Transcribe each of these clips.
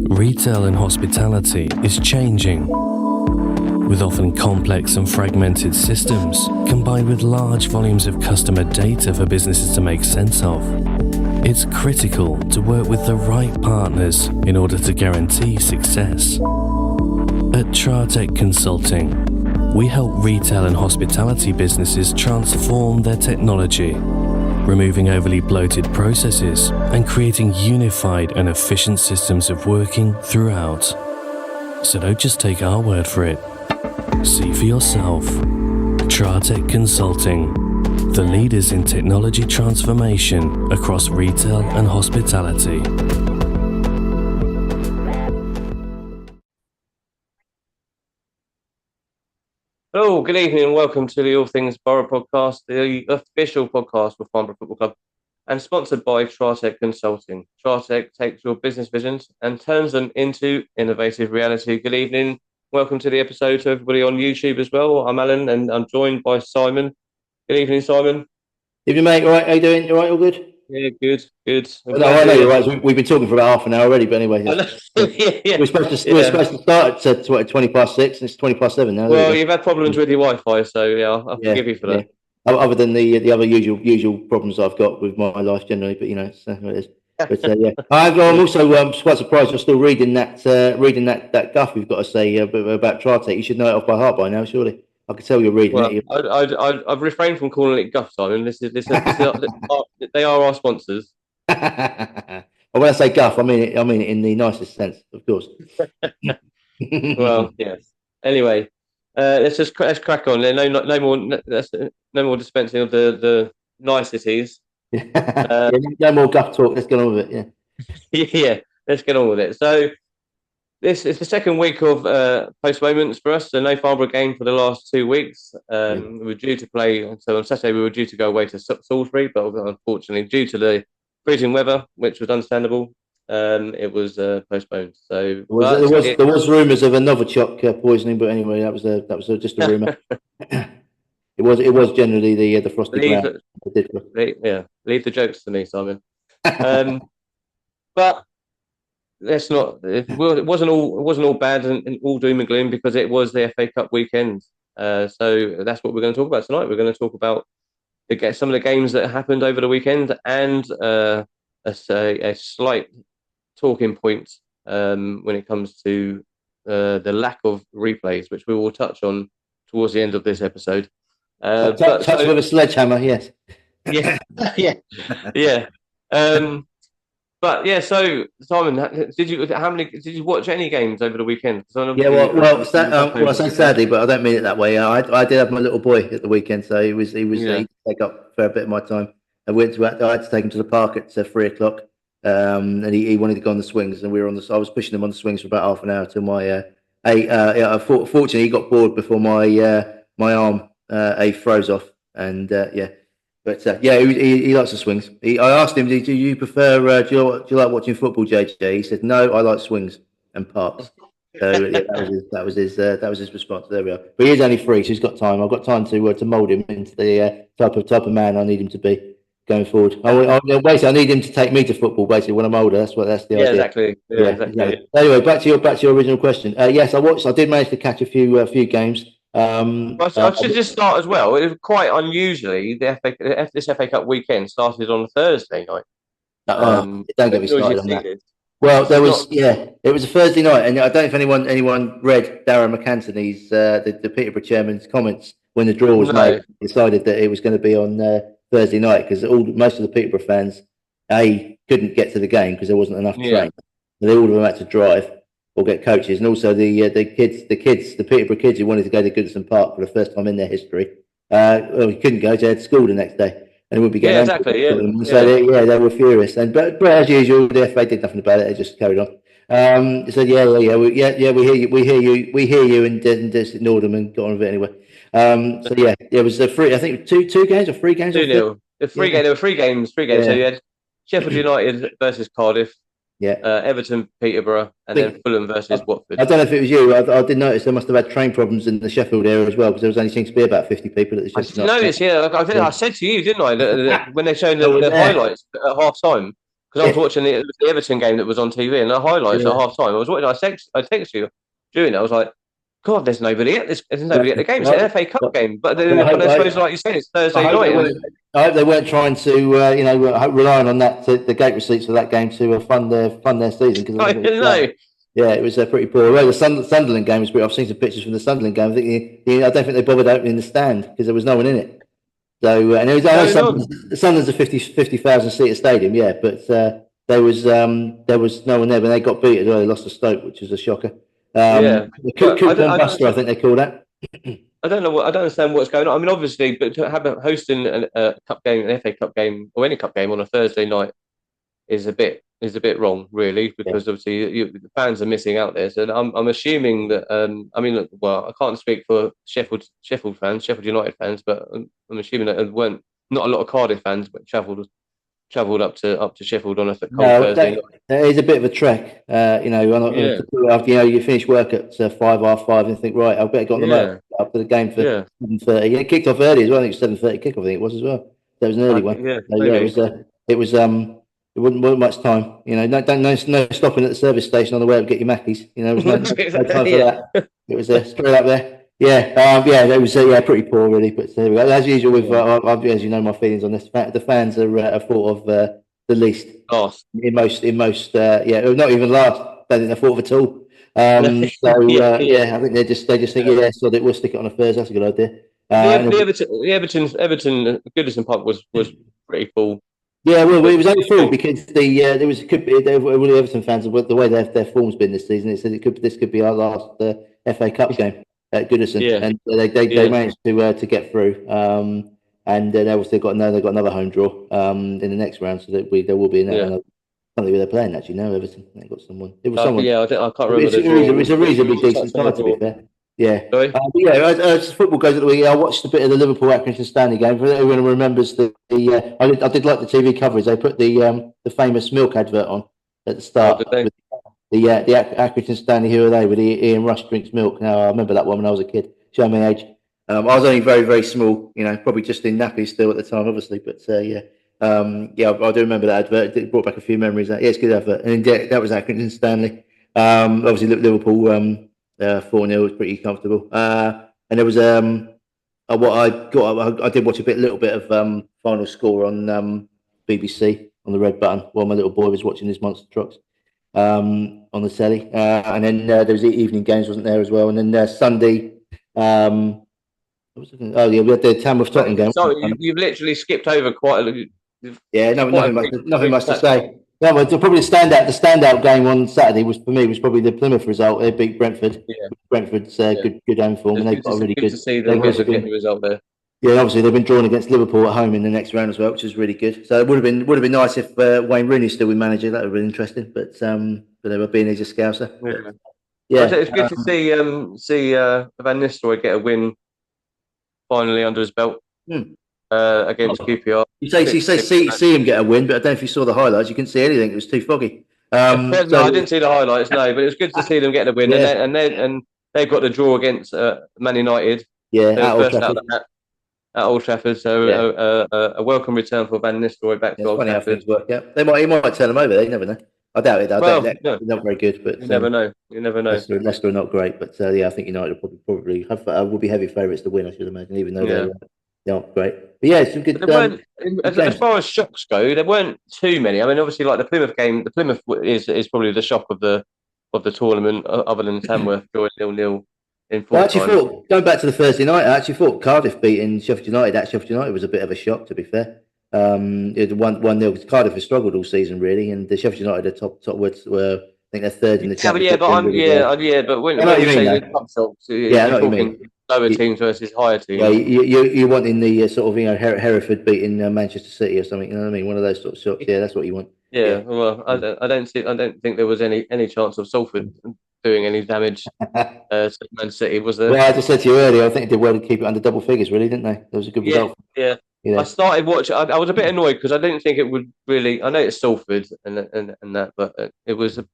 Retail and hospitality is changing, with often complex and fragmented systems combined with large volumes of customer data for businesses to make sense of. It's critical to work with the right partners in order to guarantee success. At Tratec Consulting, we help retail and hospitality businesses transform their technology, removing overly bloated processes and creating unified and efficient systems of working throughout. So don't just take our word for it. See for yourself. Tratec Consulting, the leaders in technology transformation across retail and hospitality. Hello, good evening and welcome to the All Things Borough podcast, the official podcast for Farnborough Football Club and sponsored by Tratec Consulting. Tratec takes your business visions and turns them into innovative reality. Good evening. Welcome to the episode to everybody on YouTube as well. I'm Alan and I'm joined by Simon. Good evening, Simon. Evening, mate. All right, how you doing? You all right? All good? Yeah, good. No, I know you're right. We've been talking for about half an hour already, but anyway. Yeah. We're supposed to start at 20 past 6, and it's 20 past 7 now. Well, you've had problems with your Wi-Fi, so yeah, I'll forgive you for that. Other than the other usual problems I've got with my life generally, but it's what it is. But yeah, I'm also quite surprised you're still reading that guff we've got to say about Tratec. You should know it off by heart by now, surely. I can tell you're reading it. I've refrained from calling it guff, Simon. This is they are our sponsors. When I say guff, I mean it in the nicest sense, of course. Well, yes. Anyway, let's crack on. No more dispensing of the niceties. No more guff talk. Let's get on with it. Yeah, let's get on with it. So this is the second week of postponements for us. So no Farnborough game for the last 2 weeks. We were due to play. So on Saturday we were due to go away to Salisbury, but unfortunately, due to the freezing weather, which was understandable, it was postponed. So there was rumours of a Novichok poisoning, but anyway, that was just a rumour. It was generally the frosty ground. Leave the jokes to me, Simon. But let's not. It wasn't all bad and all doom and gloom because it was the FA Cup weekend. So that's what we're going to talk about tonight. We're going to talk about some of the games that happened over the weekend and a slight talking point when it comes to the lack of replays, which we will touch on towards the end of this episode. Touch with a sledgehammer, yes. Yeah. But yeah, so Simon, did you watch any games over the weekend? I say sadly, but I don't mean it that way. I did have my little boy at the weekend, so he take up a bit of my time. I had to take him to the park at 3:00, and he wanted to go on the swings, and I was pushing him on the swings for about half an hour till fortunately he got bored before my arm froze off, and he likes the swings. I asked him, do you prefer? Do you like watching football, JJ? He said, no, I like swings and parks. So that was his response. There we are. But he is only 3, so he's got time. I've got time to mould him into the type of man I need him to be going forward. Basically, I need him to take me to football. Basically, when I'm older, that's the idea. Exactly. Anyway, back to your original question. Yes, I did manage to catch a few games. I should just start as well. It was quite unusually this FA Cup weekend started on a Thursday night. Don't get me started on that. Well, it was a Thursday night, and I don't know if anyone read Darren McAntony's the Peterborough chairman's comments when the draw was made. Decided that it was going to be on Thursday night because most of the Peterborough fans couldn't get to the game because there wasn't enough train. They all of them had to drive or get coaches, and also the Peterborough kids who wanted to go to Goodison Park for the first time in their history. We couldn't go; they had school the next day. And would be getting So they were furious. But as usual, the FA did nothing about it. They just carried on. We hear you, and just ignored them and got on with it anyway. It was I think two games or 3 games. 2-0. There were 3 games. Yeah. So you had Sheffield United versus Cardiff. Yeah. Everton, Peterborough, and then Fulham versus Watford. I don't know if it was you. I did notice they must have had train problems in the Sheffield area as well because there only seems to be about 50 people at the Sheffield. I said to you, didn't I? When they showed the highlights at half time, because I was watching the Everton game that was on TV, and the highlights at half time. I was watching. I texted you during it. I was like, God, there's nobody at this. There's nobody at the game. It's an FA Cup game, but I suppose, like you said, it's Thursday night. I hope they weren't trying to, relying on that the gate receipts for that game to fund their season. Because I didn't know. Yeah, it was pretty poor. Well, the Sunderland game was pretty. I've seen some pictures from the Sunderland game. I don't think they bothered opening the stand because there was no one in it. So, and it was Sunderland's a 50,000 seater stadium, yeah, but there was no one there when they got beat as well. They lost to Stoke, which was a shocker. The Coupon Buster, I think they call that. I don't know. I don't understand what's going on. I mean, obviously, but to have hosting a cup game, an FA Cup game, or any cup game on a Thursday night is a bit wrong, really, because obviously the fans are missing out there. So I'm assuming that. I mean, look, well, I can't speak for Sheffield United fans, but I'm assuming that there weren't not a lot of Cardiff fans, but travelled up to Sheffield on a cold Thursday night. It is a bit of a trek, after you finish work at 5:30 and think, right, I better get on the motor up to the game for 7:30. It kicked off early as well. I think it was 7:30 kickoff. I think it was as well. That was an early one. It was. It wouldn't much time. No stopping at the service station on the way up to get your Mackies. There was no time for that. It was straight up there. It was pretty poor really. But as usual with as you know my feelings on this. The fans are thought of the least. Last in most not even last. Don't think they're thought of at all. I think they just think so we'll stick it on a Thursday. That's a good idea. The Everton Goodison Park was pretty full. Yeah, well, it was only full because all the Everton fans, the way their form's been this season, it said this could be our last FA Cup game at Goodison, and they managed to get through. And they obviously got another home draw in the next round, so that there will be another. Something they're playing actually now. Everton, they got someone. It was someone. I can't remember. It was a reasonably decent side to be fair. Yeah. As football goes at the week, I watched a bit of the Liverpool Accrington Stanley game. For everyone who remembers I did like the TV coverage. They put the famous milk advert on at the start. The Accrington Stanley, who are they? With Ian Rush drinks milk. Now I remember that one when I was a kid. Show my age. I was only very, very small. Probably just in nappies still at the time, obviously. But I do remember that advert. It brought back a few memories. It's a good advert. And that was Accrington Stanley. Obviously Liverpool 4-0 was pretty comfortable. And there was I did watch a little bit of final score on BBC on the red button while my little boy was watching his monster trucks on the telly. And then there was the evening games, wasn't there as well? And then Sunday. We had the Tamworth Tottenham game. So you've literally skipped over quite a lot. Yeah, nothing much to say. No, but probably the standout game on Saturday was probably the Plymouth result. They beat Brentford. Yeah. Brentford's good home form, and they've got a really good. To see them get the result there. Yeah, obviously they've been drawn against Liverpool at home in the next round as well, which is really good. So it would have been nice if Wayne Rooney still been manager. That would have been interesting, but they were being as a Scouser. Yeah, it's good to see Van Nistelrooy get a win finally under his belt. Against QPR. You say see him get a win, but I don't know if you saw the highlights. You couldn't see anything. It was too foggy. No, I didn't see the highlights. No, but it was good to see them getting a win. Yeah. And they've got the draw against Man United. Yeah, at Old Trafford. So a welcome return for Van Nistelrooy back to Old Trafford. How things work. Yeah, he might turn them over there. You never know. I doubt it. They're not very good, but you never know. Leicester are not great, but I think United will probably will be heavy favourites to win. I should imagine, even though they're not great. But yeah, some good. As far as shocks go, there weren't too many. I mean, obviously, like the Plymouth game, the Plymouth is probably the shock of the tournament, other than Tamworth drawing 0-0 in full time. I actually thought, going back to the Thursday night, I actually thought Cardiff beating Sheffield United at Sheffield United was a bit of a shock, to be fair. It 1-0 because Cardiff has struggled all season really, and the Sheffield United are top were. I think they're third in the championship. But when you say top shocks, you're talking lower teams versus higher teams. Yeah, you want in the sort of Hereford beating Manchester City or something. You know what I mean? One of those sort of shocks. Yeah, that's what you want. Yeah. Well, I don't think there was any chance of Salford doing any damage to Man City, was there? Well, as I said to you earlier, I think they did well to keep it under double figures, really, didn't they? That was a good result. Yeah. I started watching. I was a bit annoyed because I didn't think it would really. I know it's Salford and that, but it wasn't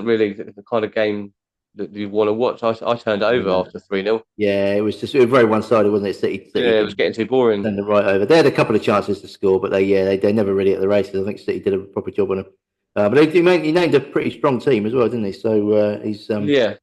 really the kind of game that you want to watch. I turned it over after 3-0. Yeah, it was very one-sided, wasn't it? City Yeah, it was getting too boring. Turned it right over. They had a couple of chances to score, but they never really at the races. I think City did a proper job on them. But he named a pretty strong team as well, didn't he? So he's yeah.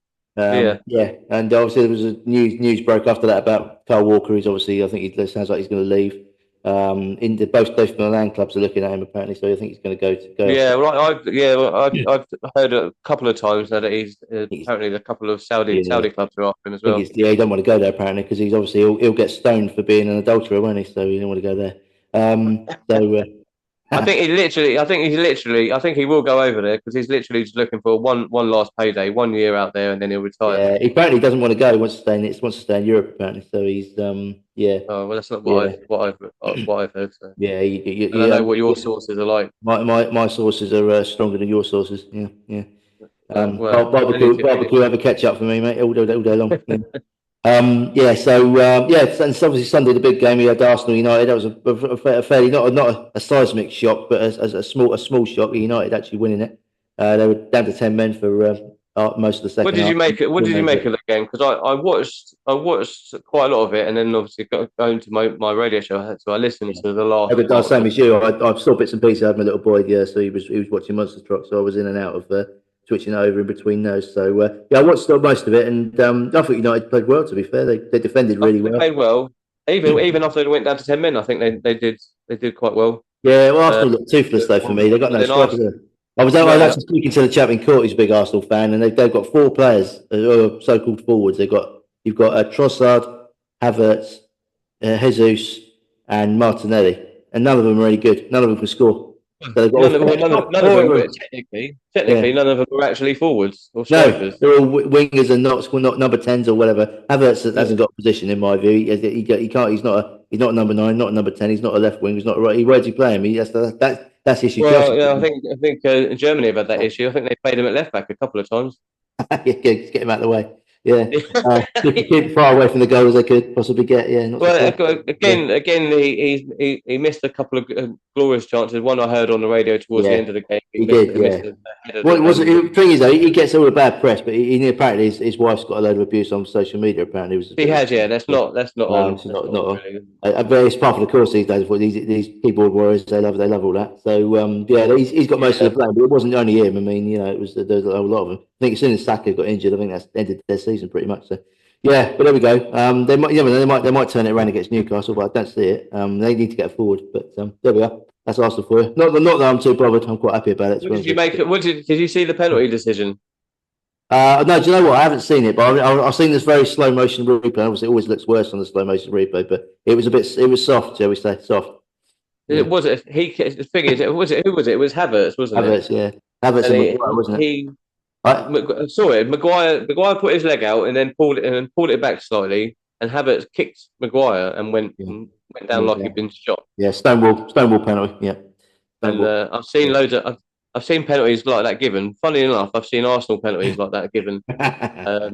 And obviously there was a news broke after that about Kyle Walker. He's obviously, I think it sounds like he's going to leave. Both Milan clubs are looking at him apparently, so I think he's going to go. Yeah, well, I've heard a couple of times that he's apparently a couple of Saudi clubs are after him as well. He don't want to go there apparently because he's obviously he'll get stoned for being an adulterer, won't he? So he don't want to go there. I think he will go over there because he's literally just looking for one last payday, 1 year out there, and then he'll retire. Yeah, he apparently doesn't want to go. He wants to stay in Europe apparently. So he's yeah. Oh well, that's not what I've heard. So. Yeah, I don't know what your sources are like. My sources are stronger than your sources. Yeah. Well, barbecue have a catch up for me, mate, all day long. And obviously Sunday the big game. We had Arsenal United. That was a fairly not a seismic shock, but a small shock. United actually winning it. They were down to 10 men for most of the second. What did you make it? What did you make of the game? Because I watched quite a lot of it, and then obviously going to my radio show, so I listened to the last. I was same as you. I saw bits and pieces. I had my little boy, so he was watching Monster Truck, so I was in and out of switching over in between those. So I watched most of it, and I thought United played well. To be fair, they defended really well. They played well, even after they went down to 10 men. I think they did quite well. Yeah, well, Arsenal looked toothless though for me. They got no strikers. I was actually speaking to the chap in court. He's a big Arsenal fan, and they've got 4 players, so-called forwards. You've got Trossard, Havertz, Jesus, and Martinelli, and none of them are really good. None of them can score. So none of them technically, none of them are actually forwards or strikers. No, they're all wingers and not number 10s or whatever. Havertz hasn't got a position in my view. He can't. He's not a number 9, not a number 10. He's not a left wing. He's not a right. Where's he playing? That's the issue. Well, yeah, I think in Germany have had that issue. I think they played him at left back a couple of times. Just get him out of the way. Yeah, keep far away from the goal as they could possibly get. Yeah. Again, he missed a couple of glorious chances. One I heard on the radio towards the end of the game. He did. The thing is though, he gets all the bad press, but apparently his wife's got a load of abuse on social media. Apparently, he has. Yeah, that's not on. It's not on. But it's part of the course these days. These keyboard warriors, they love all that. So he's got most of the blame, but it wasn't only him. I mean, there was a lot of them. I think as soon as Saka got injured, I think that's ended their season pretty much. So but there we go. They might turn it around against Newcastle, but I don't see it. They need to get forward. But there we are. That's Arsenal for you. Not that I'm too bothered. I'm quite happy about it. What did you make? Did you see the penalty decision? No, do you know what? I haven't seen it, but I've seen this very slow motion replay. Obviously, it always looks worse on the slow motion replay, but it was soft, shall we say, soft. The thing is, who was it? It was Havertz, wasn't it? Havertz, yeah. Havertz and Maguire, wasn't it? I saw it. Maguire put his leg out and then pulled it back slightly, and Havertz kicked Maguire and went down like he'd been shot. Yeah, Stonewall penalty. Yeah, and I've seen penalties like that given. Funny enough, I've seen Arsenal penalties like that given. That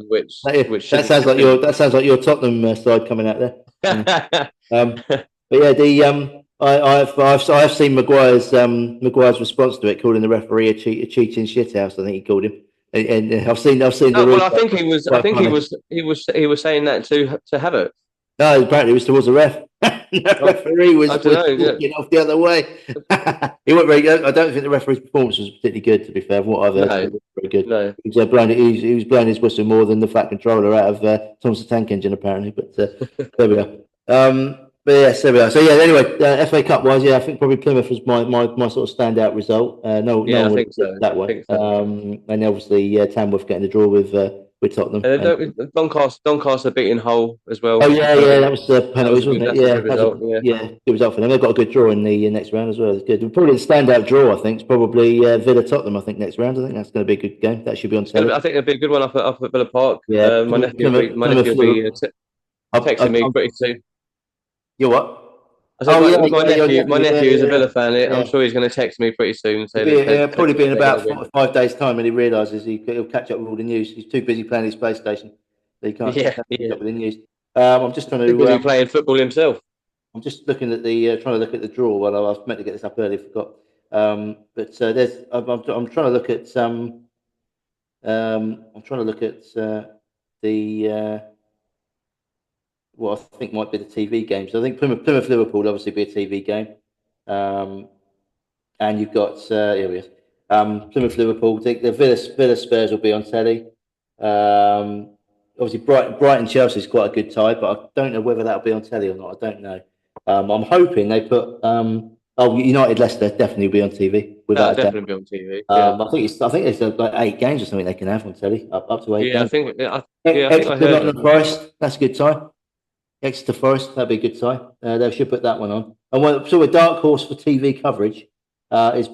sounds like your Tottenham side coming out there. But yeah, I've seen Maguire's response to it, calling the referee a cheating shithouse. I think he called him. And I've seen. No, well, I think he was saying that to Havertz. No, apparently it was towards the ref. The referee was walking off the other way. He wasn't very good. I don't think the referee's performance was particularly good, to be fair. From what I've heard, very good. No. He was blowing his whistle more than the Fat Controller out of Thomas the Tank Engine, apparently. But there we are. But yes, there we are. So anyway, FA Cup wise, I think probably Plymouth was my sort of standout result. I think so. That way. And obviously Tamworth getting the draw with Tottenham. Doncaster beating Hull as well. Oh yeah, that was the penalties, wasn't it? Yeah, good result for them. They've got a good draw in the next round as well. It's good. Probably the standout draw, I think, is probably Villa Tottenham. I think next round. I think that's going to be a good game. That should be on telly. I think it'll be a good one up at Villa Park. Yeah, my nephew will be texting me pretty soon. You what? My nephew is a Villa fan. I'm sure he's going to text me pretty soon. Probably be in about 4 or 5 days' time when he realises he'll catch up with all the news. He's too busy playing his PlayStation, so he can't catch up with the news. I'm just trying to. He's playing football himself. I'm just looking at trying to look at the draw. Well, I was meant to get this up earlier, forgot. I'm trying to look at I'm trying to look at the what I think might be the TV games. So I think Plymouth Liverpool will obviously be a TV game. And you've got here we go. Plymouth Liverpool. The Villa Spurs will be on telly. Obviously Brighton Chelsea is quite a good tie, but I don't know whether that'll be on telly or not. I don't know. I'm hoping they put United Leicester definitely will be on TV without definitely be on TV. Yeah. I think it's like 8 games or something they can have on telly up to 8 games. I think I heard Nottingham Forest, that's a good tie. Exeter Forest, that'd be a good tie. They should put that one on. And so a dark horse for TV coverage is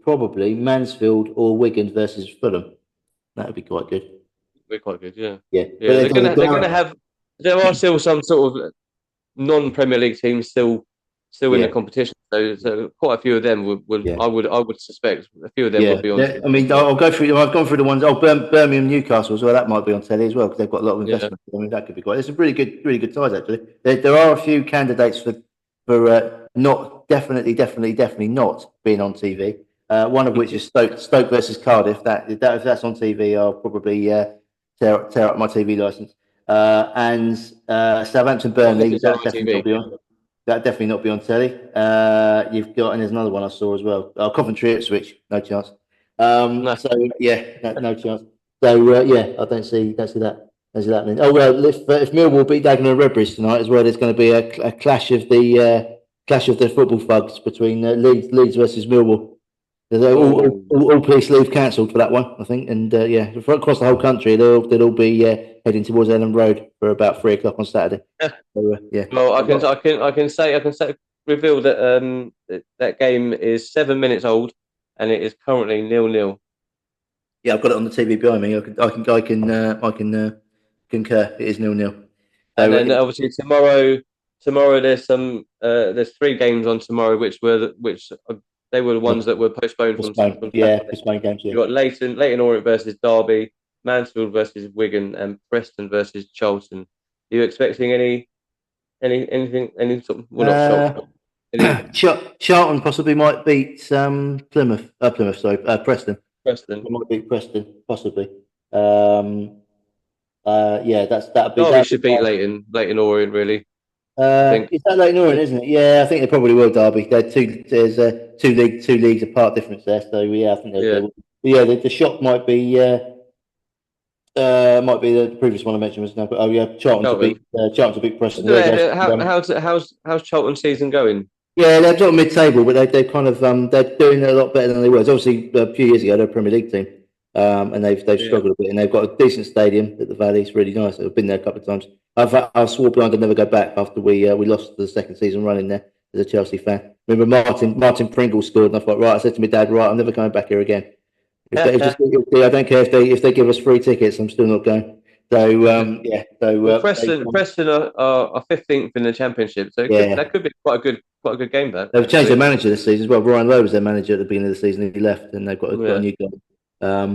probably Mansfield or Wigan versus Fulham. That would be quite good. We're quite good, yeah. Yeah. They're going to have. There are still some sort of non-Premier League teams still in the competition. So quite a few of them I would suspect a few of them would be on. I mean, I've gone through the ones. Birmingham, Newcastle as well. That might be on telly as well because they've got a lot of investment. I mean, that could be quite. There's some really good ties actually. There are a few candidates for not definitely not being on TV. One of which is Stoke versus Cardiff. If that's on TV, I'll probably tear up my TV license. And Southampton Burnley. That definitely not be on. That definitely not be on telly. You've got, and there's another one I saw as well. Coventry Ipswich, no chance. No. So yeah, no chance. So I don't see that. Happening. Oh well, if Millwall beat Dagenham and Redbridge tonight as well, there's going to be a clash of the football thugs between Leeds versus Millwall. All police leave cancelled for that one, I think, and across the whole country, they'll all be heading towards Ellen Road for about 3 o'clock on Saturday. So, Well, I can reveal that that game is 7 minutes old, and it is currently 0-0. Yeah, I've got it on the TV behind me. I can concur. It is 0-0. And then obviously tomorrow there's there's 3 games on tomorrow, which they were the ones that were postponed from postponed games. Yeah. You've got Leyton Orient versus Derby, Mansfield versus Wigan, and Preston versus Charlton. Are you expecting any sort of? Well, not Charlton possibly might beat Plymouth. Preston. Preston might beat Preston possibly. That'd be. Derby should beat Leyton Orient really. Is that Leyton Orient, isn't it? Yeah, I think they probably will. Derby. There's two leagues apart difference there. So yeah, I think the shock might be the previous one I mentioned was no, but Charlton to beat Preston. How's Charlton's season going? Yeah, they're sort of mid-table, but they're kind of they're doing it a lot better than they were. Obviously, a few years ago they're a Premier League team, and they've struggled a bit, and they've got a decent stadium at the Valley. It's really nice. I've been there a couple of times. I swore blind I'd never go back after we lost the second season running there as a Chelsea fan. Remember Martin Pringle scored, and I thought, right, I said to my dad, right, I'm never coming back here again. I don't care if they give us free tickets, I'm still not going. So Preston are 15th in the Championship, so that could be quite a good game. They've changed their manager this season as well. Ryan Lowe was their manager at the beginning of the season. He left, and they've got a new guy. I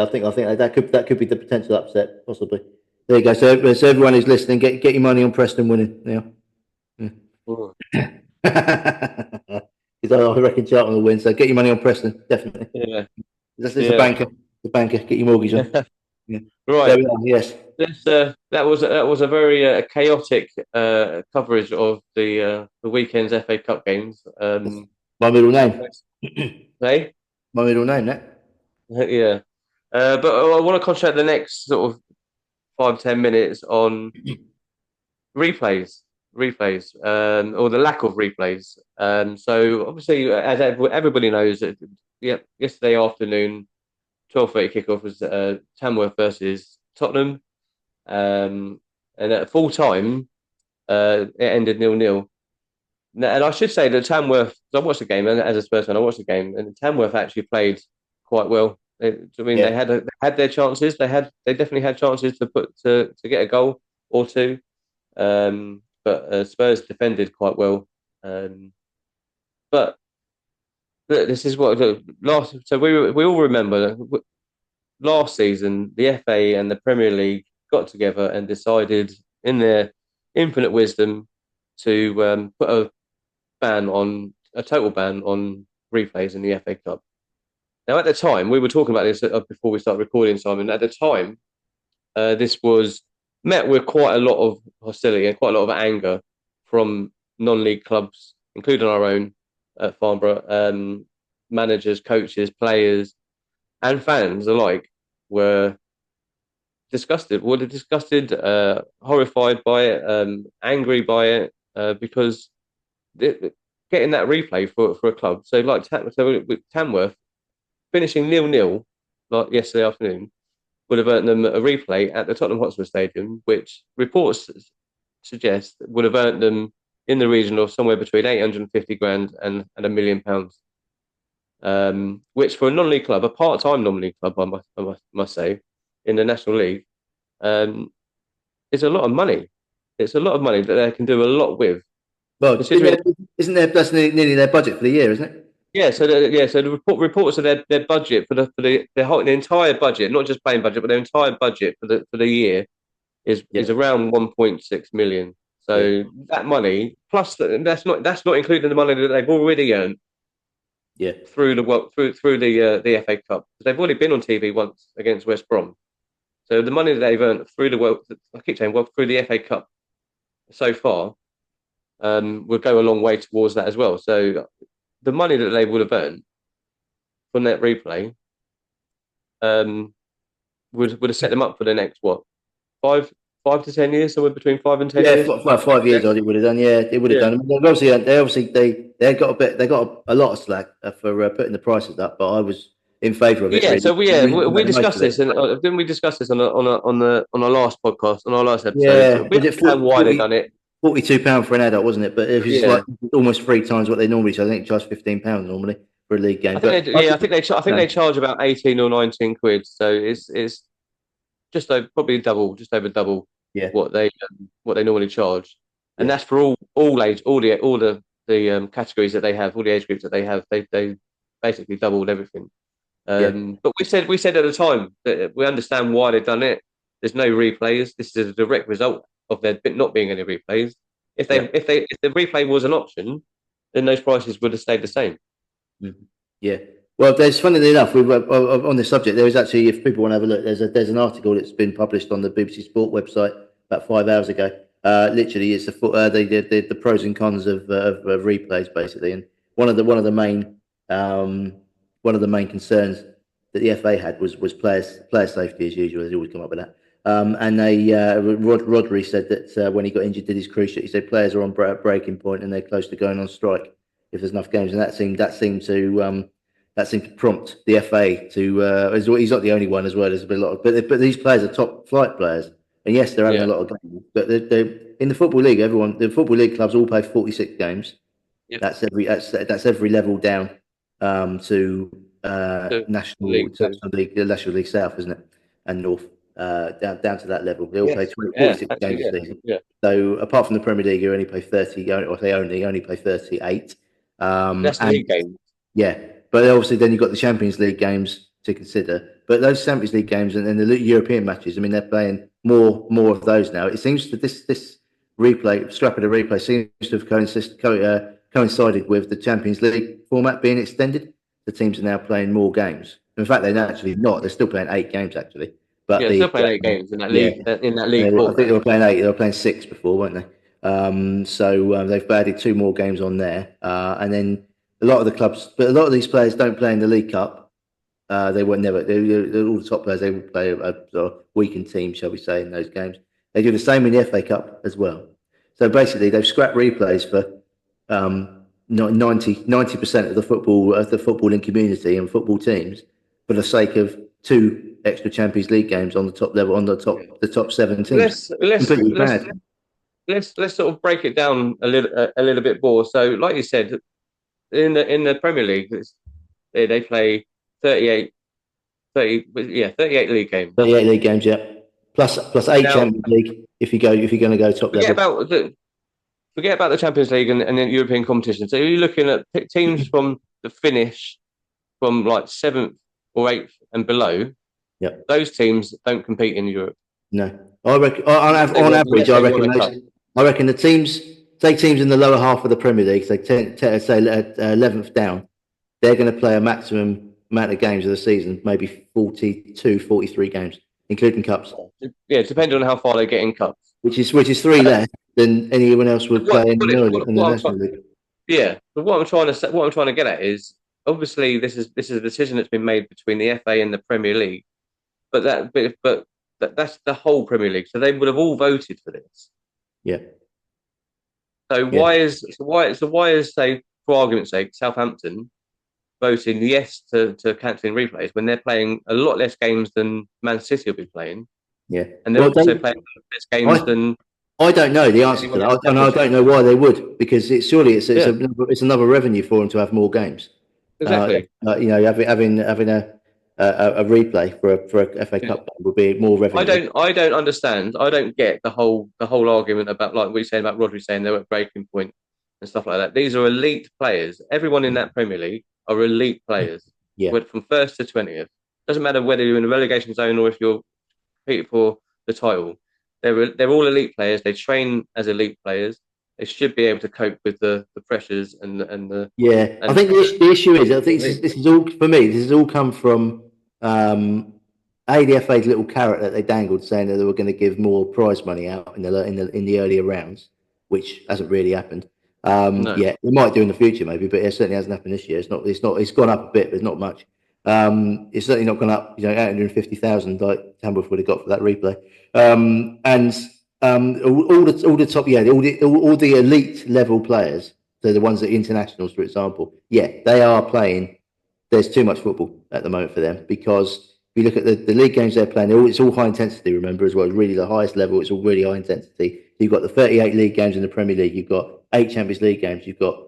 think that could be the potential upset, possibly. There you go. So everyone who's listening, get your money on Preston winning. Yeah. I reckon Charlton will win. So get your money on Preston, definitely. Yeah. It's a banker. The banker. Get your mortgage on. Yeah. Right. There we are, yes. That was a very chaotic coverage of the weekend's FA Cup games. My middle name. Hey. My middle name, that. Yeah. But I want to concentrate the next sort of 5-10 minutes on replays, or the lack of replays. So obviously, as everybody knows, yesterday afternoon, 12:30 kickoff was Tamworth versus Tottenham, and at full time, it ended 0-0. And I should say that Tamworth, I watched the game, and as a Spurs fan, I watched the game, and Tamworth actually played quite well. They had their chances. They definitely had chances to get a goal or two, but Spurs defended quite well. But this is what last. So we all remember last season the FA and the Premier League got together and decided, in their infinite wisdom, to put a total ban on replays in the FA Cup. Now, at the time, we were talking about this before we started recording, Simon. At the time, this was met with quite a lot of hostility and quite a lot of anger from non-league clubs, including our own at Farnborough. Managers, coaches, players, and fans alike were disgusted. Horrified by it, angry by it, because getting that replay for a club. So like with Tamworth finishing 0-0 like yesterday afternoon would have earned them a replay at the Tottenham Hotspur Stadium, which reports suggest would have earned them in the region of somewhere between 850 grand and £1 million. Which for a non-league club, a part-time non-league club, I must say, in the National League, is a lot of money. It's a lot of money that they can do a lot with. Well, isn't there that's nearly their budget for the year, isn't it? Yeah. So the reports of their budget for the entire budget, not just playing budget, but their entire budget for the year is around 1.6 million. So that money plus that's not including the money that they've already earned. Yeah. Through the FA Cup, they've already been on TV once against West Brom. So the money that they've earned through through the FA Cup so far will go a long way towards that as well. So the money that they would have earned from that replay would have set them up for the next 5 to 10 years, somewhere between 5 and 10 years. Yeah, 5 years. It would have done. Yeah, it would have done. They got a lot of slack for putting the prices up, but I was in favour of it. Yeah, really. So we discussed this, and didn't we discuss this on our last podcast, on our last episode? Yeah, we understand why they've done it. £42 for an adult, wasn't it? But it was like almost 3 times what they normally charge. I think they charge £15 normally for a league game. I think they charge about 18 or 19 quid. So it's just over, probably just over double what they normally charge, and that's for all age, all the categories that they have, all the age groups that they have. They basically doubled everything. But we said at the time that we understand why they've done it. There's no replays. This is a direct result of there not being any replays. If the replay was an option, then those prices would have stayed the same. Mm-hmm. Yeah. Well, funnily enough, on this subject, there is actually, if people want to have a look, there's an article that's been published on the BBC Sport website about 5 hours ago. Literally, it's the pros and cons of replays, basically. And one of the main concerns that the FA had was player safety, as usual. They always come up with that. And Rodri said that when he got injured, did his cruciate, he said players are on breaking point and they're close to going on strike if there's enough games, and that seemed to prompt the FA to. He's not the only one as well. There's a lot of, but these players are top flight players, and yes, they're having a lot of games. But they're in the football league. The football league clubs all play 46 games. Yep. That's every level down to National League, the National League South, isn't it, and North. Down to that level, they all play 46 games a season. Yeah. So apart from the Premier League, you only play 30, or they only play 38. That's the league games. Yeah, but obviously then you've got the Champions League games to consider. But those Champions League games and the European matches, I mean, they're playing more of those now. It seems that this replay, scrap of the replay, seems to have coincided with the Champions League format being extended. The teams are now playing more games. In fact, they're actually not. They're still playing 8 games actually. But still playing 8 games in that league. In that league, I think they were playing 8. They were playing 6 before, weren't they? So they've added 2 more games on there, and then a lot of the clubs, but a lot of these players don't play in the League Cup. They were never. All the top players, they will play a weakened team, shall we say, in those games. They do the same in the FA Cup as well. So basically, they've scrapped replays for 90% of the footballing community and football teams for the sake of 2 extra Champions League games on the top level, on the top 7 teams. Let's sort of break it down a little bit more. So, like you said, in the Premier League, they play 38 league games. 38 league games, yeah. Plus 8 Champions League if you're going to go top level. Forget about the Champions League and the European competition. So you're looking at teams from the finish from like 7th or 8th and below. Yeah, those teams don't compete in Europe. No, I reckon on average, I reckon the teams in the lower half of the Premier League, say 11th down, they're going to play a maximum amount of games of the season, maybe 42, 43 games, including cups. Yeah, depending on how far they get in cups. Which is 3 less than anyone else would play in the National League. Yeah, but what I'm trying to get at is obviously this is a decision that's been made between the FA and the Premier League, but that's the whole Premier League, so they would have all voted for this. Yeah. So why is say, for argument's sake, Southampton voting yes to cancelling replays when they're playing a lot less games than Man City will be playing? Yeah, and they're also playing less games than. I don't know the answer to that, and I don't know why they would, because it's another revenue for them to have more games. Exactly. Having a replay for a FA Cup game would be more revenue. I don't understand. I don't get the whole argument about, like what you're saying about Rodri saying they were at breaking point and stuff like that. These are elite players. Everyone in that Premier League are elite players. Yeah. From 1st to 20th. Doesn't matter whether you're in the relegation zone or if you're competing for the title. They're all elite players. They train as elite players. They should be able to cope with the pressures and the. Yeah, I think the issue is, I think this is all, for me, this has all come from the FA's little carrot that they dangled, saying that they were going to give more prize money out in the earlier rounds, which hasn't really happened. No. Yeah, it might do in the future maybe, but it certainly hasn't happened this year. It's gone up a bit, but not much. It's certainly not gone up, 850,000 like Tamworth would have got for that replay. All the elite level players, so the ones at internationals, for example, they are playing. There's too much football at the moment for them, because if you look at the league games they're playing, it's all high intensity, remember, as well. It's really the highest level. It's all really high intensity. You've got the 38 league games in the Premier League. You've got 8 Champions League games. You've got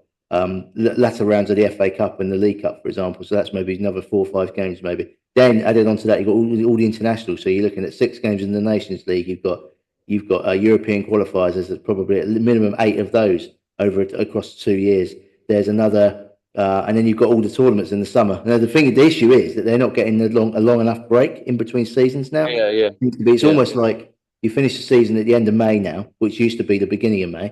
latter rounds of the FA Cup and the League Cup, for example. So that's maybe another 4 or 5 games, maybe. Then added on to that, you've got all the internationals. So you're looking at 6 games in the Nations League. You've got European qualifiers. There's probably at minimum 8 of those across 2 years. There's another, and then you've got all the tournaments in the summer. Now the issue is that they're not getting a long enough break in between seasons now. Yeah. It's almost like you finish the season at the end of May now, which used to be the beginning of May,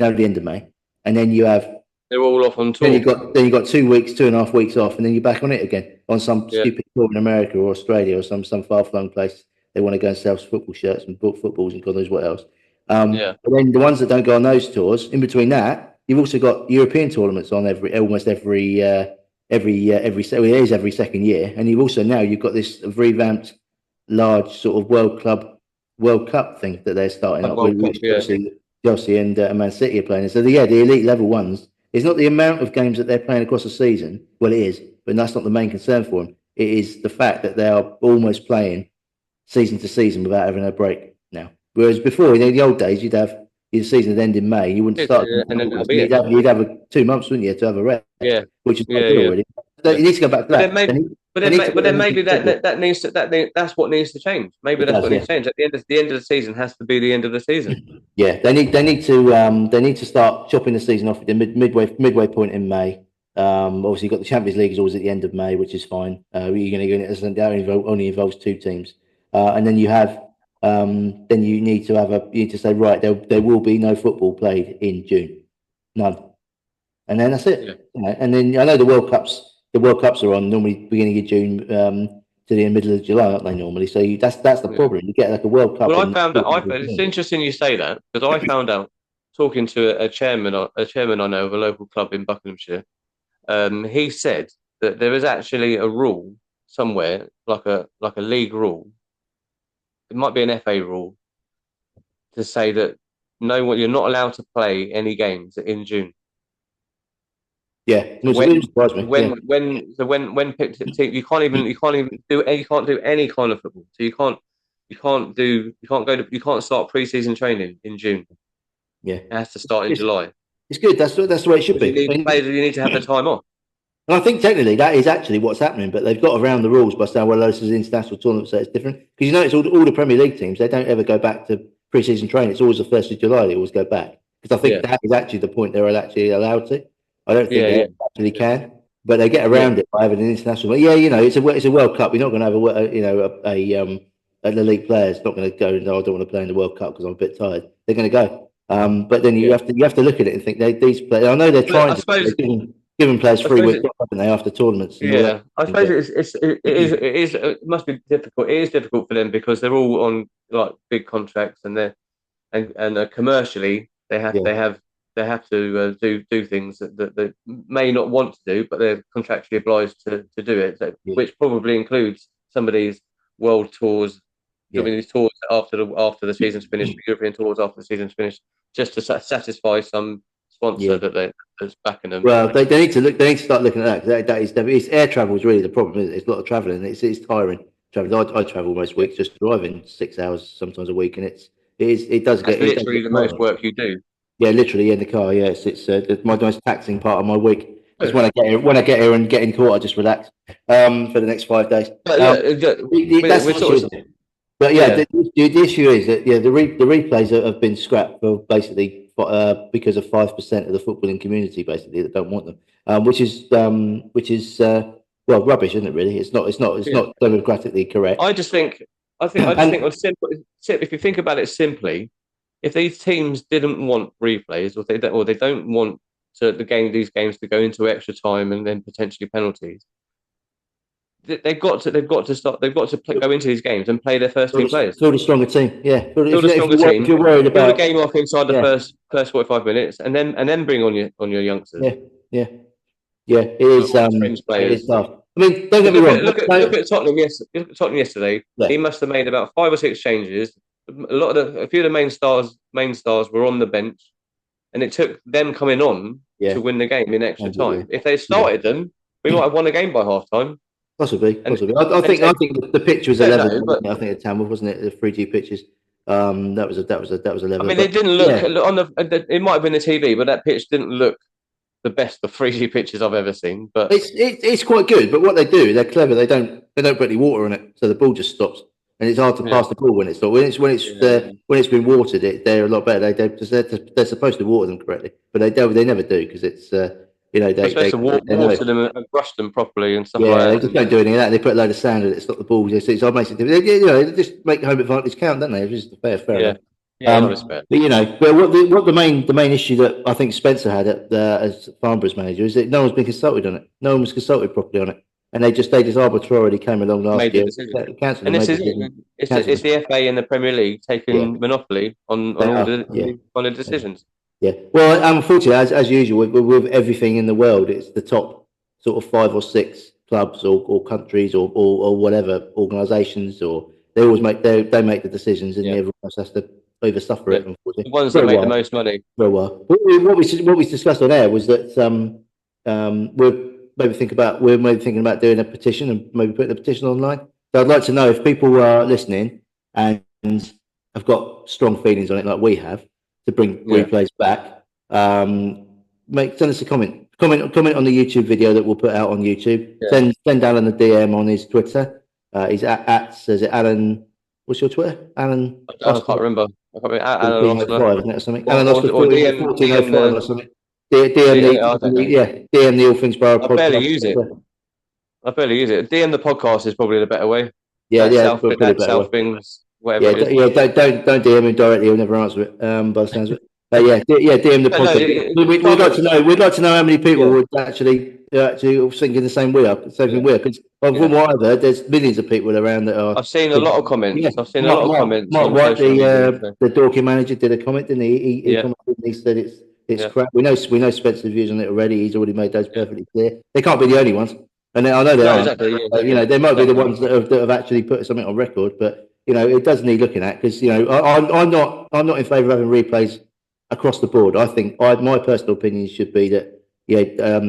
now the end of May, and then you have. They're all off on tour. Then you got 2 weeks, 2.5 weeks off, and then you're back on it again on some stupid tour in America or Australia or some far-flung place. They want to go and sell football shirts and book footballs and God knows what else. But then the ones that don't go on those tours, in between that, you've also got European tournaments on almost every second year, and you've got this revamped large sort of World Cup thing that they're starting up with, which Chelsea and Man City are playing. So the elite level ones. It's not the amount of games that they're playing across a season. Well, it is, but that's not the main concern for them. It is the fact that they are almost playing season to season without having a break now. Whereas before, in the old days, you'd have your season would end in May. You wouldn't start. And then you'd have 2 months, wouldn't you, to have a rest? Yeah, which is not good already. So you need to go back to that. But then maybe that's what needs to change. Maybe that's what needs to change. At the end of the season has to be the end of the season. Yeah, they need to start chopping the season off at the midway point in May. Obviously, you've got the Champions League is always at the end of May, which is fine. You're going to go it only involves 2 teams, and then you have then you need to say, right, there will be no football played in June, none, and then that's it. Yeah. And then I know the World Cups are on normally beginning of June to the middle of July, aren't they normally? So that's the problem. You get like a World Cup. Well, I found out. It's interesting you say that, because I found out talking to a chairman I know of a local club in Buckinghamshire. He said that there is actually a rule somewhere, like a league rule. It might be an FA rule to say that you're not allowed to play any games in June. Yeah, when picked you can't do any kind of football. So you can't start pre-season training in June. Yeah, it has to start in July. It's good. That's the way it should be. You need to have the time off. And I think technically that is actually what's happening, but they've got around the rules by saying, well, this is an international tournament, so it's different. Because notice all the Premier League teams, they don't ever go back to pre-season training. It's always the 1st of July they always go back. Because I think that is actually the point they're actually allowed to. I don't think they actually can, but they get around it by having an international. But it's a World Cup. You're not going to have an elite player's not going to go. No, I don't want to play in the World Cup because I'm a bit tired. They're going to go. But then you have to look at it and think these players. I know they're trying. given players 3 suppose weeks off, haven't they, after tournaments? And all Yeah, that. I suppose it must be difficult. It is difficult for them because they're all on like big contracts, and commercially they have Yeah. they have to do things that they may not want to do, but they're contractually obliged to do it. So, Yeah. which probably includes some of these world tours, doing these tours after the season's finished, European tours after the season's finished, just to satisfy some sponsor that's backing them. Well, they need to look. They need to start looking at that, because it's air travel is really the problem. Isn't it? It's a lot of traveling. It's tiring. Traveling. I travel most weeks just driving 6 hours sometimes a week, and it does get. That's literally the most work you do. Yeah, literally in the car. Yes, it's my most taxing part of my week. Because when I get here and get in court, I just relax for the next 5 days. That's the issue. But the issue is that the replays have been scrapped for basically because of 5% of the footballing community basically that don't want them, which is well, rubbish, isn't it? Really, it's not democratically correct. I just think if you think about it simply, if these teams didn't want replays, or they don't want these games to go into extra time and then potentially penalties, they've got to stop. They've got to go into these games and play their first team players. Build a stronger team. Yeah, build a stronger team. If you're worried about build a game off inside the first 45 minutes, and then bring on your youngsters. Yeah. It is. It is tough. I mean, don't get me wrong. Look at Tottenham. Tottenham yesterday. Yeah. He must have made about 5 or 6 changes. A few of the main stars were on the bench, and it took them coming on to win the game in extra time. If they started them, we might have won the game by half time. Possibly. I think the pitch was 11. I think at Tamworth, wasn't it? The 3G pitches. That was 11. I mean, it didn't look on it might have been the TV, but that pitch didn't look the best of 3G pitches I've ever seen. But it's quite good. But what they do, they're clever. They don't put any water on it, so the ball just stops, and it's hard to pass the ball when it's not. When it's been watered, they're a lot better. They're supposed to water them correctly, but they never do, because it's. They're supposed to water them and brush them properly and stuff like that. They just don't do any of that. They put a load of sand in it, stop the ball. It's makes it difficult. They just make home advantage count, don't they? It's just fair enough. Respect. But what the main issue that I think Spencer had as Farnborough's manager is that no one's been consulted on it. No one was consulted properly on it, and they just arbitrarily came along last year. And it's the FA and the Premier League taking monopoly on all the decisions. Yeah, well, unfortunately, as usual, with everything in the world, it's the top sort of 5 or 6 clubs or countries or whatever organisations, or they always make the decisions, and everyone else has to oversuffer it. Unfortunately, the ones that make the most money. Very well. What we discussed on air was that we're maybe thinking about doing a petition and maybe putting a petition online. So I'd like to know if people are listening and have got strong feelings on it, like we have, to bring replays back. Send us a comment on the YouTube video that we'll put out on YouTube. Send Alan a DM on his Twitter. He's at says it Alan. What's your Twitter? Alan. I can't remember. Alan Oscar, isn't it, or something? Alan Oscar 1405 or something. DM the All Things Borough podcast. I barely use it. DM the podcast is probably the better way. South Things. Whatever don't DM him directly. He'll never answer it. By the sounds of it. But DM the podcast. We'd like to know how many people would actually thinking the same way. Because from what I've heard, there's millions of people around that are. I've seen a lot of comments. Yeah. I've seen a lot of comments. Mark White, the Dorking manager, did a comment, didn't he? He commented and he said it's crap. We know Spencer's views on it already. He's already made those perfectly clear. They can't be the only ones, and I know they are. Exactly, they might be the ones that have actually put something on record, but. It does need looking at, because I'm not in favour of having replays across the board. I think my personal opinion should be that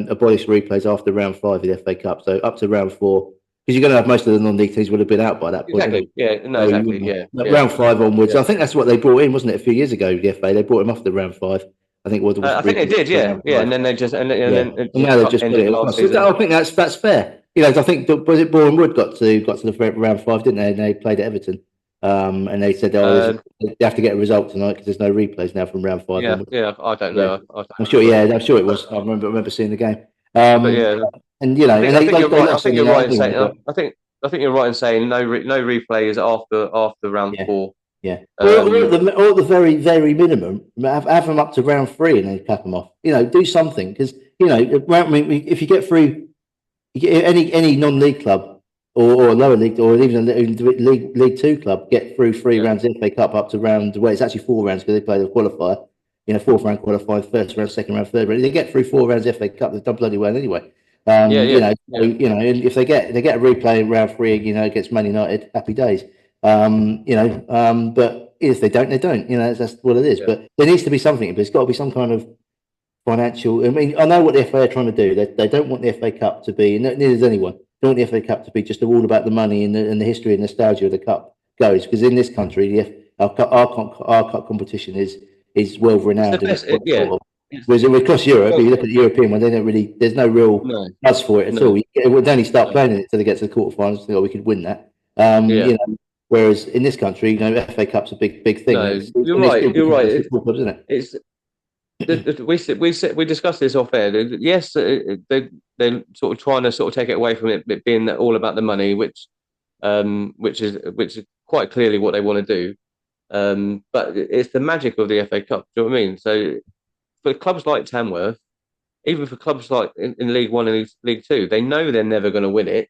abolish replays after round 5 of the FA Cup, so up to round 4, because you're going to have most of the non-league teams would have been out by that point. Exactly. Round 5 onwards. I think that's what they brought in, wasn't it? A few years ago, the FA they brought him after round 5. I think I think they did, and then they just and now they've just put it. So I think that's fair. I think was it Boreham Wood got to the round 5, didn't they? And they played at Everton, and they said they have to get a result tonight because there's no replays now from round 5. I don't know. I'm sure it was. I remember seeing the game. I think you're right in saying. I think you're right in saying no replays after round 4. Yeah, or at the very, very minimum, have them up to round 3 and then cap them off. Do something, because you know, I mean, if you get through, you get any non-league club or a lower league or even a League Two club get through 3 rounds of the FA Cup up to round. Well, it's actually 4 rounds because they play the qualifier. You know, 4th round qualifier, 1st round, 2nd round, 3rd round. They get through 4 rounds of the FA Cup. They've done bloody well anyway. You know, if they get a replay in round 3, you know, against Man United, happy days. But if they don't, they don't. You know, that's what it is. Yeah. But there needs to be something. But it's got to be some kind of financial. I mean, I know what the FA are trying to do. They don't want the FA Cup to be, neither does anyone. They don't want the FA Cup to be just all about the money and the history and nostalgia of the cup goes. Because in this country, our cup competition is well renowned. Whereas across Europe, if you look at the European one, they don't really. There's no real buzz for it at all. It would only start playing it until they get to the quarterfinals. Think, we could win that. You know, whereas in this country, you know, FA Cup's a big thing. No, you're right. You're right. Clubs, isn't it? We discussed this off air. Yes, they're sort of trying to sort of take it away from it being all about the money, which is quite clearly what they want to do. But it's the magic of the FA Cup. Do you know what I mean? So for clubs like Tamworth, even for clubs like in League One and League Two, they know they're never going to win it.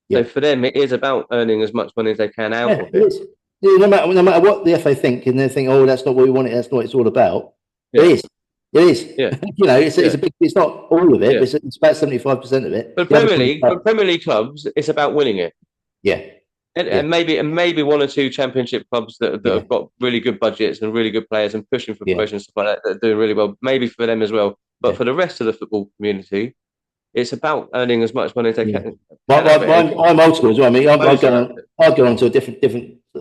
So for them, it is about earning as much money as they can out of it. No matter what the FA think, and they think, oh, that's not what we want. That's not what it's all about. It is. Yeah. You know, it's a big. It's not all of it. Yeah. It's about 75% of it. But Premier League clubs, it's about winning it. Yeah. And maybe 1 or 2 Championship clubs that have got really good budgets and really good players and pushing for promotion and stuff like that are doing really well. Maybe for them as well. But for the rest of the football community, it's about earning as much money as they can. I'm old school as well. I mean, I'd go on to a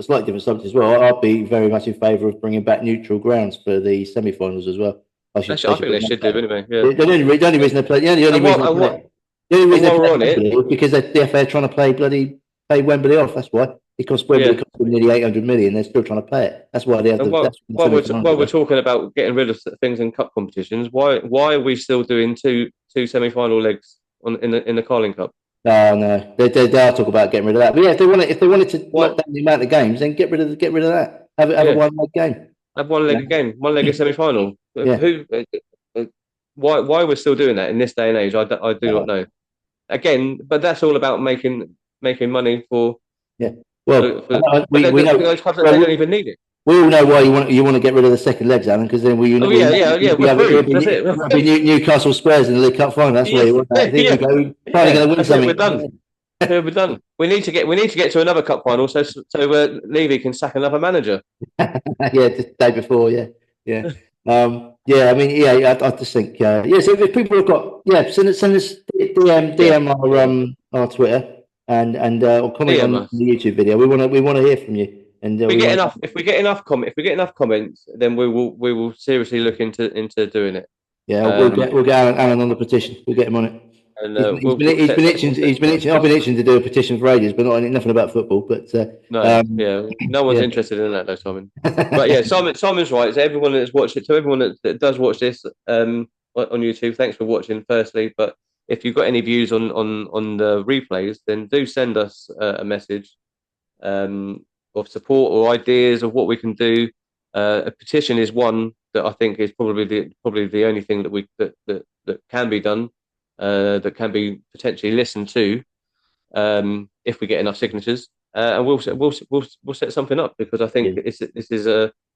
slightly different subject as well. I'd be very much in favour of bringing back neutral grounds for the semi-finals as well. I think they should do anyway. Yeah. The only reason they play, the only reason they play because the FA are trying to pay Wembley off. That's why. Because Wembley cost them nearly 800 million, they're still trying to pay it. That's why they have. While we're talking about getting rid of things in cup competitions, why are we still doing two semi-final legs in the Carling Cup? No, they are talking about getting rid of that. But yeah, if they wanted to knock down the amount of games, then get rid of that. Have a one-leg game. Have one-leg game, one-leg semi-final. Why we're still doing that in this day and age? I do not know. Again, but that's all about making money for. Yeah. Well, we know those clubs that they don't even need it. We all know why you want to get rid of the second legs, Alan, because then we have Newcastle Spurs in the League Cup final. That's why you want that. Finally going to win something. We're done. We're done. We need to get to another cup final so Levy can sack another manager. The day before. I mean, I just think, so if people have got, send us DM our Twitter and or comment on the YouTube video. We want to hear from you. And if we get enough comments, then we will seriously look into doing it. Yeah, we'll get Alan on the petition. We'll get him on it. And he's been itching. I've been itching to do a petition for ages, but nothing about football. But no one's interested in that though, Simon. But Simon's right. So everyone that's watched it, to everyone that does watch this on YouTube, thanks for watching. Firstly, but if you've got any views on the replays, then do send us a message of support or ideas of what we can do. A petition is one that I think is probably the only thing that can be done. That can be potentially listened to if we get enough signatures, and we'll set something up, because I think this is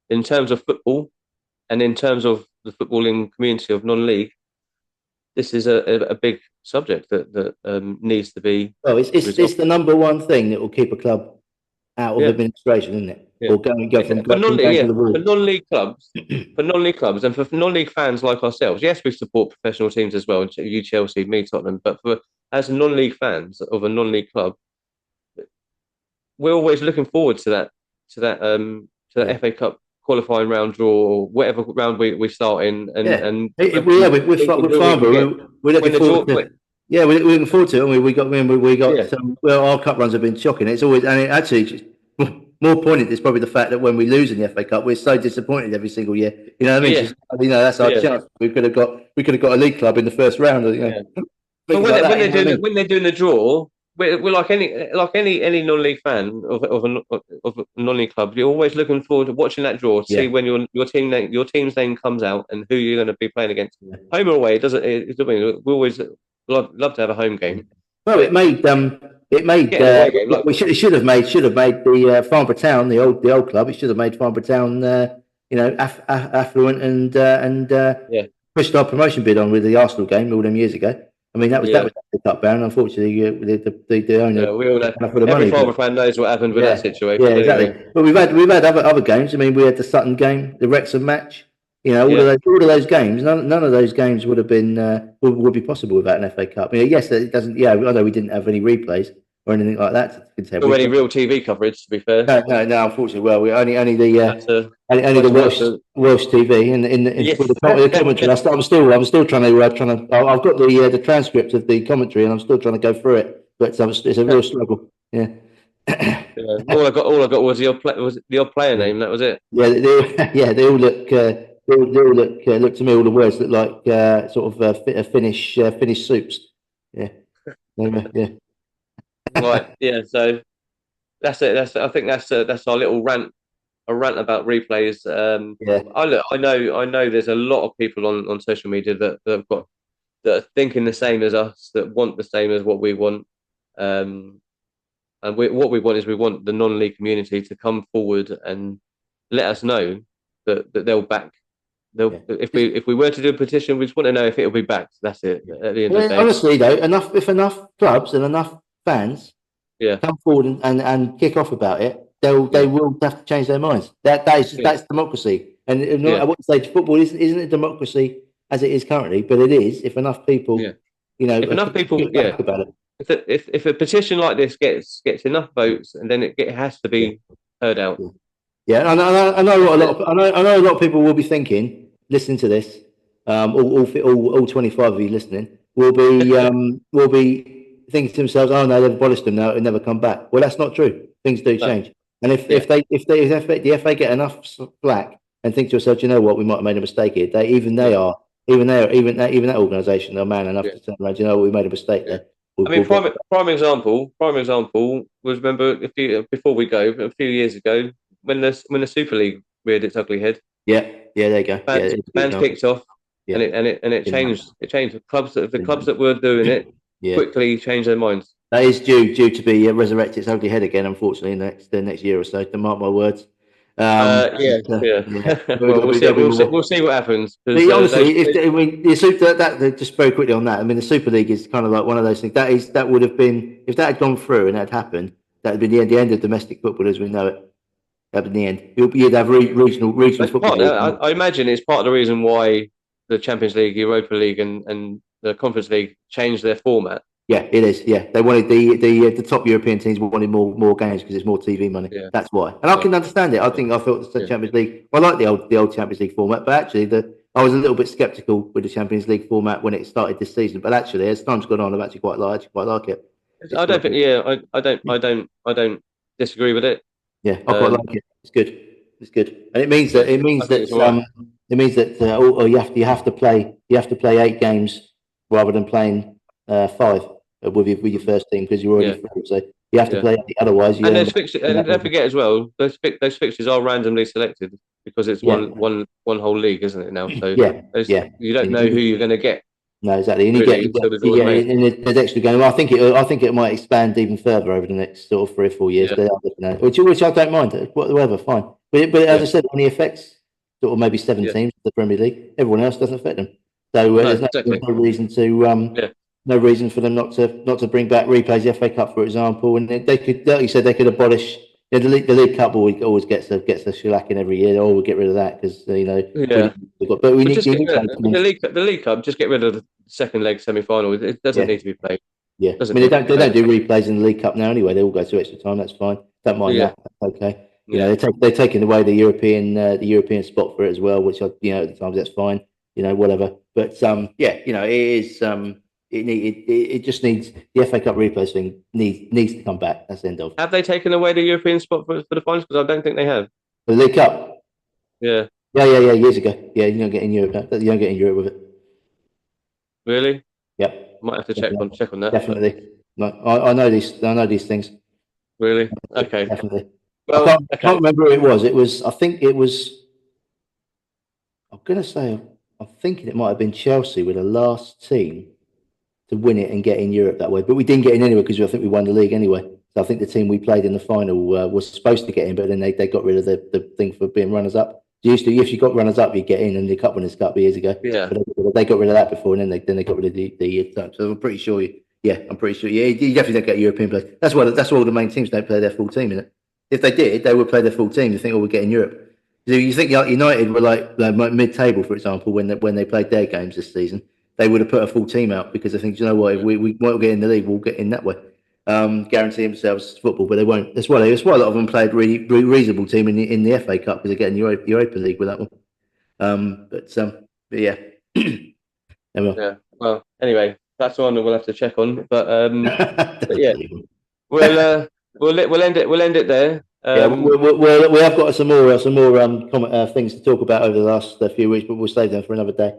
in terms of football and in terms of the footballing community of non-league, this is a big subject that needs to be. Well, it's the number one thing that will keep a club out of administration, isn't it? Or go from for non-league clubs, and for non-league fans like ourselves. Yes, we support professional teams as well. You Chelsea, me Tottenham, but as non-league fans of a non-league club, we're always looking forward to that FA Cup qualifying round draw, or whatever round we start in. With Farnborough, we're looking forward to it. Yeah, we're looking forward to it. We got some. Well, our cup runs have been shocking. It's always, and it actually, more poignant is probably the fact that when we lose in the FA Cup, we're so disappointed every single year. You know what I mean? That's our chance. We could have got a league club in the first round. But when they're doing the draw, we're like any non-league fan of a non-league club. You're always looking forward to watching that draw, see when your team's name comes out and who you're going to be playing against. Home or away, it doesn't. We always love to have a home game. Well, it made it should have made the Farnborough Town, the old club. It should have made Farnborough Town, affluent and pushed our promotion bid on with the Arsenal game all them years ago. I mean, that was the cup bound. Unfortunately, the owner. We all know. Every Farnborough fan knows what happened with that situation. Yeah, exactly. Anyway. But we've had other games. I mean, we had the Sutton game, the Wrexham match. You know, all of those games. None of those games would have been would be possible without an FA Cup. I mean, yes, it doesn't. Yeah, I know we didn't have any replays or anything like that to contend with. Or any real TV coverage, to be fair. No. Unfortunately, well, we only the Welsh TV with the commentary. I'm still trying to. I've got the transcript of the commentary, and I'm still trying to go through it. But it's a real struggle. Yeah. All I got was the odd player name. That was it. Yeah, they all look. They all look to me. All the words look like sort of Finnish soups. Yeah. Right. Yeah. So that's it. I think that's our little rant. A rant about replays. I know. There's a lot of people on social media that are thinking the same as us, that want the same as what we want. And what we want is we want the non-league community to come forward and let us know that they'll back. If we were to do a petition, we just want to know if it'll be backed. That's it. At the end of the day. Honestly, though, if enough clubs and enough fans come forward and kick off about it, they will have to change their minds. That's democracy. And I wouldn't say football isn't a democracy as it is currently, but it is if enough people, if enough people, about it. If a petition like this gets enough votes, and then it has to be heard out. Yeah, I know a lot of people will be thinking, listening to this, all 25 of you listening will be thinking to themselves, "Oh no, they've abolished them now; it'll never come back." Well, that's not true. Things do change, and if the FA get enough slack and think to themselves, "You know what? We might have made a mistake here." Even that organisation are man enough to turn around. You know, we made a mistake there. Prime example was, remember before we go a few years ago when the Super League reared its ugly head. Yeah, there you go. Fans kicked off, and it changed. It changed. The clubs that were doing it quickly changed their minds. That is due to be resurrect its ugly head again. Unfortunately, the next year or so. To mark my words. Well, we'll see what happens. Honestly, just very quickly on that. I mean, the Super League is kind of like one of those things. That would have been, if that had gone through and that had happened, that would be the end of domestic football as we know it. That would be the end. You'd have regional football. I imagine it's part of the reason why the Champions League, Europa League, and the Conference League changed their format. Yeah, it is. Yeah, they wanted the top European teams wanted more games because it's more TV money. Yeah. That's why, and I can understand it. I thought the Champions League. I like the old Champions League format, but actually, I was a little bit sceptical with the Champions League format when it started this season. But actually, as time's gone on, I've actually quite like it. I don't disagree with it. Yeah, I quite like it. It's good, and it means that you have to play 8 games rather than playing 5. With your first team because you're already through, so you have to play it. Otherwise, and don't forget as well, those fixtures are randomly selected because it's one whole league, isn't it now? So you don't know who you're going to get. No, exactly. And you get the extra game. I think it might expand even further over the next sort of 3 or 4 years. They are looking at, which I don't mind. Whatever, fine. But as I said, it only affects sort of maybe 7 teams of the Premier League. Everyone else doesn't affect them. So there's no reason to. No reason for them not to bring back replays, the FA Cup, for example, and they could, like you said, they could abolish. The League Cup always gets a shellacking every year. We'll get rid of that because But we need the League Cup. Just get rid of the second leg semi-final. It doesn't need to be played. Yeah, I mean they don't do replays in the League Cup now anyway. They all go to extra time. That's fine. Don't mind that. That's okay. You know, they're taking away the European spot for it as well, which at the times that's fine. Whatever. But it is. It just needs the FA Cup replays thing needs to come back. That's the end of. Have they taken away the European spot for the finals? Because I don't think they have. The League Cup. Yeah. Yeah. Years ago. Yeah, you don't get in Europe. You don't get in Europe with it. Really? Yep. Might have to check on that. Definitely. No, I know these. I know these things. Really? Okay. Definitely. Well, I can't remember who it was. It was. I think it was. I'm gonna say. I'm thinking it might have been Chelsea with the last team to win it and get in Europe that way. But we didn't get in anyway because I think we won the league anyway. So I think the team we played in the final was supposed to get in, but then they got rid of the thing for being runners up. Used to, if you got runners up, you get in, and the Cup Winners' Cup years ago. Yeah. But they got rid of that before, and then they got rid of the so I'm pretty sure. I'm pretty sure. Yeah, you definitely don't get European players. That's why all the main teams don't play their full team in it. If they did, they would play their full team. You think, we're getting Europe. So you think United were like mid-table, for example, when they played their games this season, they would have put a full team out because they think, you know what, if we won't get in the league, we'll get in that way. Guarantee themselves football, but they won't. That's why a lot of them played really reasonable team in the FA Cup because they're getting Europa League with that one. But yeah. Yeah. Well, anyway, that's one that we'll have to check on. But yeah, we'll end it there. Yeah, we have got some more things to talk about over the last few weeks, but we'll save them for another day.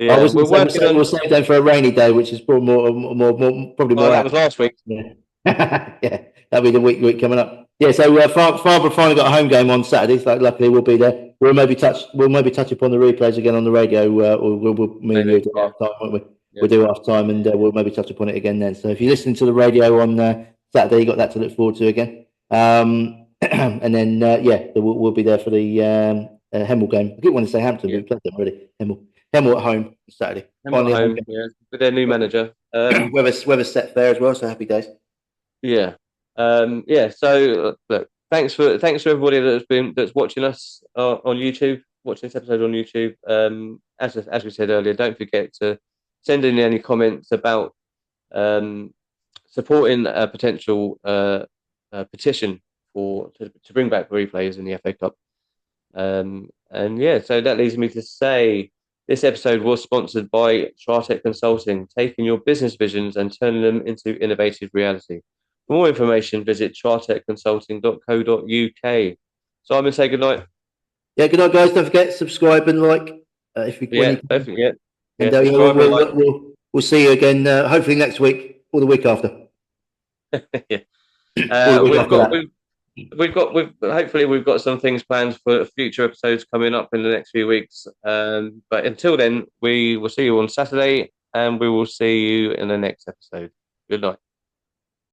Yeah, we'll save them for a rainy day, which is probably more. That was last week. Yeah, yeah, that'll be the week coming up. Yeah, so Farnborough finally got a home game on Saturday. So luckily we'll be there. We'll maybe touch upon the replays again on the radio, or we'll do half time, won't we? Yeah. We'll do half time, and we'll maybe touch upon it again then. So if you're listening to the radio on Saturday, you got that to look forward to again. And then we'll be there for the Hemel game. I didn't want to say Hampton, but we played them already. Hemel at home Saturday. Hemel at home, yeah, with their new manager. Weather's set fair as well, so happy days. Yeah. So look, thanks for everybody that's watching us on YouTube, watching this episode on YouTube. As we said earlier, don't forget to send in any comments about supporting a potential petition to bring back replays in the FA Cup. So that leads me to say this episode was sponsored by Tratec Consulting, taking your business visions and turning them into innovative reality. For more information, visit tratecconsulting.co.uk. Simon, say good night. Yeah, good night, guys. Don't forget, subscribe and like. If you don't forget. And we'll see you again. Hopefully next week or the week after. We've got some things planned for future episodes coming up in the next few weeks. But until then, we will see you on Saturday, and we will see you in the next episode. Good night.